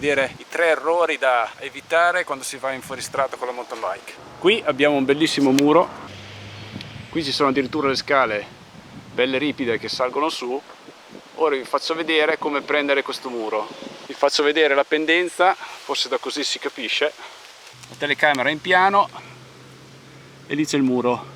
vedere i 3 errori da evitare quando si va in fuoristrada con la mountain bike. Qui abbiamo un bellissimo muro, qui ci sono addirittura le scale belle ripide che salgono su. Ora vi faccio vedere come prendere questo muro, vi faccio vedere la pendenza, forse da così si capisce. La telecamera in piano e lì c'è il muro.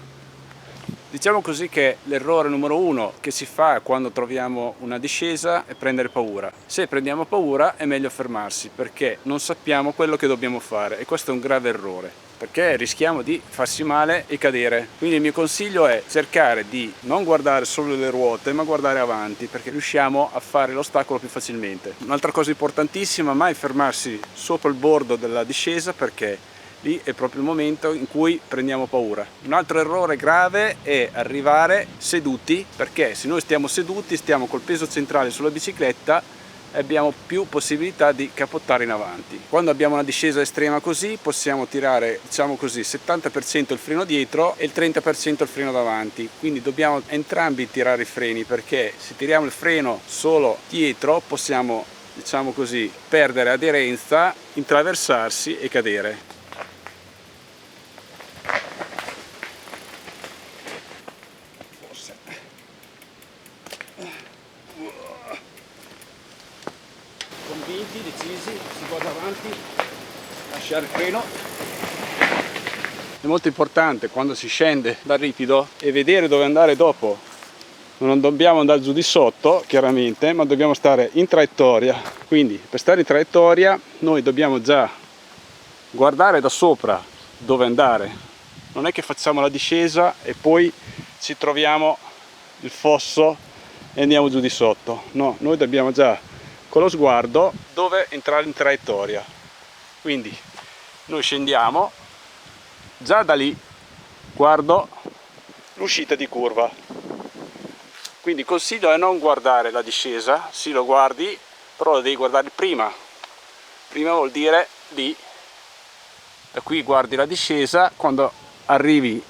Diciamo così che l'errore numero 1 che si fa quando troviamo una discesa è prendere paura. Se prendiamo paura è meglio fermarsi, perché non sappiamo quello che dobbiamo fare, e questo è un grave errore, perché rischiamo di farsi male e cadere. Quindi il mio consiglio è cercare di non guardare solo le ruote, ma guardare avanti, perché riusciamo a fare l'ostacolo più facilmente. Un'altra cosa importantissima: mai fermarsi sopra il bordo della discesa, perché lì è proprio il momento in cui prendiamo paura. Un altro errore grave è arrivare seduti, perché se noi stiamo seduti stiamo col peso centrale sulla bicicletta e abbiamo più possibilità di capottare in avanti. Quando abbiamo una discesa estrema così possiamo tirare, diciamo così, 70% il freno dietro e il 30% il freno davanti, quindi dobbiamo entrambi tirare i freni, perché se tiriamo il freno solo dietro possiamo, diciamo così, perdere aderenza, intraversarsi e cadere. Convinti, decisi, si va avanti, lasciare il freno. È molto importante quando si scende dal ripido e vedere dove andare dopo. Non dobbiamo andare giù di sotto, chiaramente, ma dobbiamo stare in traiettoria. Quindi per stare in traiettoria noi dobbiamo già guardare da sopra dove andare. Non è che facciamo la discesa e poi ci troviamo il fosso e andiamo giù di sotto. No, noi dobbiamo già con lo sguardo dove entrare in traiettoria. Quindi noi scendiamo, già da lì guardo l'uscita di curva. Quindi il consiglio è non guardare la discesa, sì, lo guardi, però lo devi guardare prima. Prima vuol dire lì, da qui guardi la discesa, quando arrivi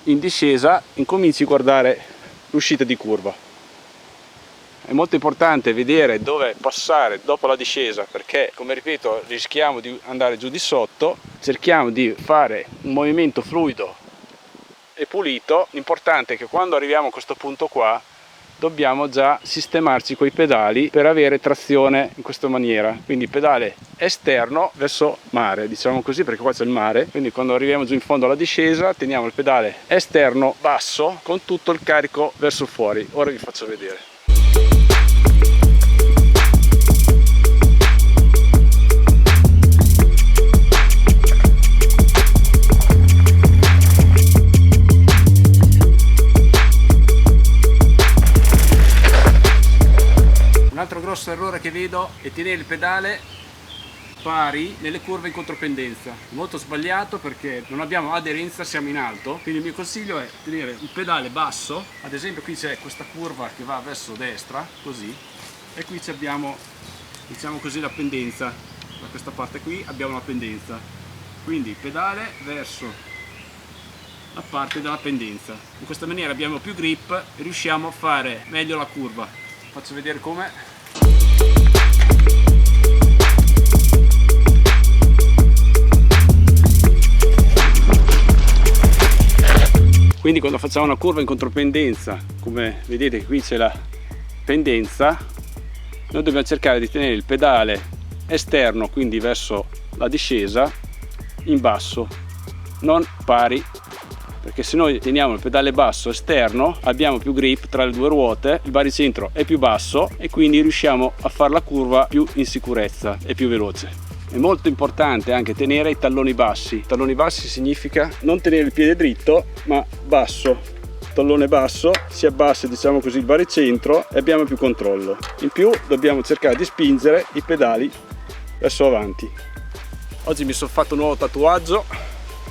in discesa incominci a guardare l'uscita di curva. È molto importante vedere dove passare dopo la discesa, perché, come ripeto, rischiamo di andare giù di sotto. Cerchiamo di fare un movimento fluido e pulito. L'importante è che quando arriviamo a questo punto qua dobbiamo già sistemarci coi pedali per avere trazione in questa maniera. Quindi pedale esterno verso mare, diciamo così, perché qua c'è il mare. Quindi quando arriviamo giù in fondo alla discesa teniamo il pedale esterno basso con tutto il carico verso fuori. Ora vi faccio vedere. Un altro grosso errore che vedo è tenere il pedale pari nelle curve in contropendenza. È molto sbagliato, perché non abbiamo aderenza, siamo in alto. Quindi il mio consiglio è tenere il pedale basso. Ad esempio qui c'è questa curva che va verso destra, così, e qui abbiamo, diciamo così, la pendenza. Da questa parte qui abbiamo la pendenza. Quindi il pedale verso la parte della pendenza. In questa maniera abbiamo più grip e riusciamo a fare meglio la curva. Faccio vedere come. Quindi quando facciamo una curva in contropendenza, come vedete qui c'è la pendenza, noi dobbiamo cercare di tenere il pedale esterno, quindi verso la discesa, in basso, non pari, perché se noi teniamo il pedale basso esterno abbiamo più grip tra le due ruote, il baricentro è più basso e quindi riusciamo a fare la curva più in sicurezza e più veloce. È molto importante anche tenere i talloni bassi. Talloni bassi significa non tenere il piede dritto ma basso. Tallone basso, si abbassa, diciamo così, il baricentro e abbiamo più controllo. In più dobbiamo cercare di spingere i pedali verso avanti. Oggi mi sono fatto un nuovo tatuaggio,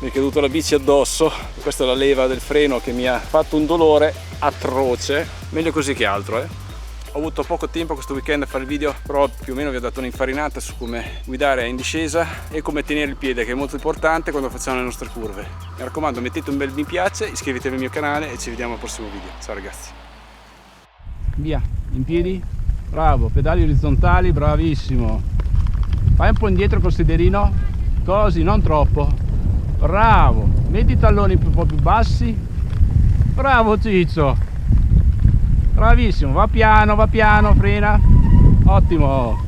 mi è caduta la bici addosso. Questa è la leva del freno che mi ha fatto un dolore atroce, meglio così che altro. Ho avuto poco tempo questo weekend a fare il video, però più o meno vi ho dato un'infarinata su come guidare in discesa e come tenere il piede, che è molto importante quando facciamo le nostre curve. Mi raccomando, mettete un bel mi piace, iscrivetevi al mio canale e ci vediamo al prossimo video. Ciao ragazzi. Via, in piedi, bravo, pedali orizzontali, bravissimo. Fai un po' indietro col sederino, così, non troppo. Bravo, metti i talloni un po' più bassi. Bravo Ciccio, bravissimo, va piano, frena. Ottimo.